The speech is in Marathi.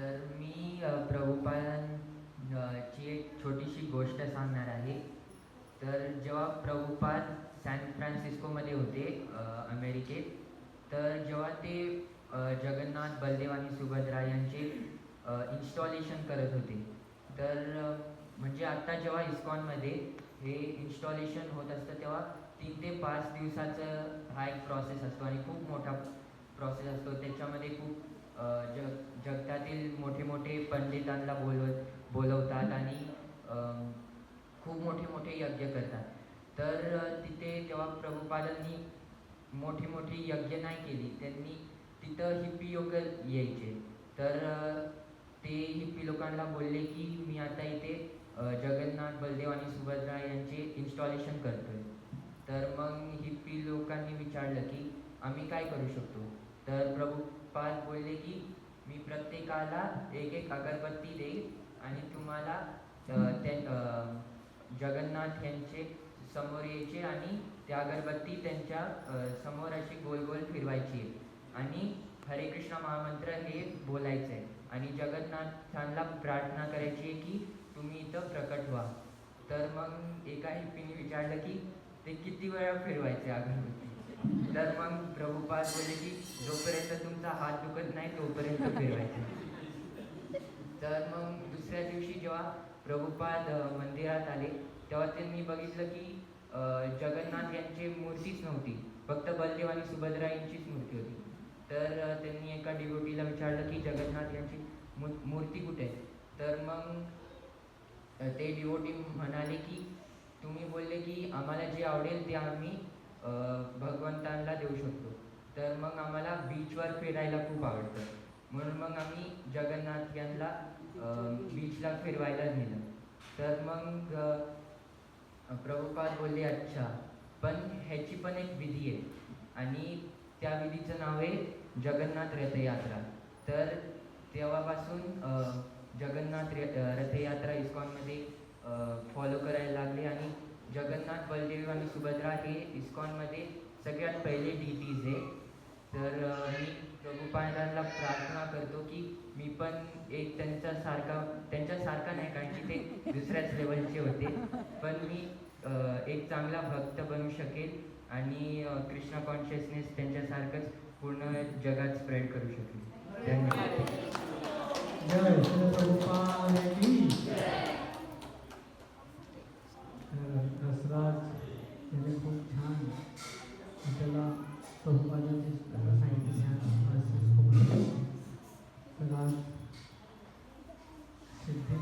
तर मी प्रभुपादांची एक छोटीशी गोष्ट सांगणार आहे. तर जेव्हा प्रभुपाद सॅन फ्रान्सिस्कोमध्ये होते अमेरिकेत, तर जेव्हा ते जगन्नाथ, बलदेव आणि सुभद्रा यांचे इन्स्टॉलेशन करत होते. तर म्हणजे आत्ता जेव्हा इस्कॉनमध्ये हे इन्स्टॉलेशन होत असतं तेव्हा 3 ते 5 दिवसाचं हा एक प्रोसेस असतो आणि खूप मोठा प्रोसेस असतो. त्याच्यामध्ये खूप जगतातील मोठे मोठे पंडितांना बोलवतात आणि खूप मोठे मोठे यज्ञ करतात. तर तिथे तेव्हा प्रभुपादांनी मोठी मोठी यज्ञ नाही केली. त्यांनी तिथं हिप्पी लोक यायचे. तर ते हिप्पी लोकांना बोलले की मी आता इथे जगन्नाथ, बलदेव आणि सुभद्रा यांचे इन्स्टॉलेशन करतोय. तर मग हिप्पी लोकांनी विचारलं की आम्ही काय करू शकतो. तर प्रभुपाद बोलले की मी प्रत्येकाला एक एक अगरबत्ती देईल आणि तुम्हाला जगन्नाथ यांचे समोर यायचे आणि त्या अगरबत्ती त्यांच्या समोर अशी गोल गोल फिरवायची आहे आणि हरे कृष्ण महामंत्र हे बोलायचं आहे आणि जगन्नाथांना प्रार्थना करायची आहे की तुम्ही इथं प्रकट व्हा. तर मग एका हिप्पीने विचारलं की ते किती वेळा फिरवायचे अगरबत्ती. तर मग प्रभुपाद बोलले की जोपर्यंत तुमचा हात दुखत नाही तोपर्यंत फिरवायचे. तर मग दुसऱ्या दिवशी जेव्हा प्रभुपाद मंदिरात आले तेव्हा त्यांनी बघितलं की जगन्नाथ यांची मूर्तीच नव्हती, फक्त बलदेव आणि सुभद्रा यांचीच मूर्ती होती. तर त्यांनी एका डिवोटीला विचारलं की जगन्नाथ यांची मूर्ती कुठे आहे. तर मग ते डिवोटी म्हणाले की तुम्ही बोलले की आम्हाला जे आवडेल ते आम्ही भगवंतांना देऊ शकतो. तर मग आम्हाला बीचवर फिरायला खूप आवडतं, म्हणून मग आम्ही जगन्नाथ यांना बीचला फिरवायला नेलं. तर मग प्रभुपाद बोलले अच्छा, पण ह्याची पण एक विधी आहे आणि त्या विधीचं नाव आहे जगन्नाथ रथयात्रा. तर तेव्हापासून जगन्नाथ रथयात्रा इस्कॉनमध्ये फॉलो करायला लागले आणि जगन्नाथ, बलदेव आणि सुभद्रा हे इस्कॉनमध्ये सगळ्यात पहिले डीटीज आहे. तर मी प्रभुपादांना प्रार्थना करतो की मी पण एक त्यांच्यासारखा नाही, कारण की ते दुसऱ्याच लेवलचे होते, पण मी एक चांगला भक्त बनू शकेल आणि कृष्णा कॉन्शियसनेस त्यांच्यासारखंच पूर्ण जगात स्प्रेड करू शकेल. धन्यवाद. जय श्री प्रभुपाद की. रसराज याने खूप छान आपल्याला प्रभुपादांची सांगितली छान. तर आज सिद्धी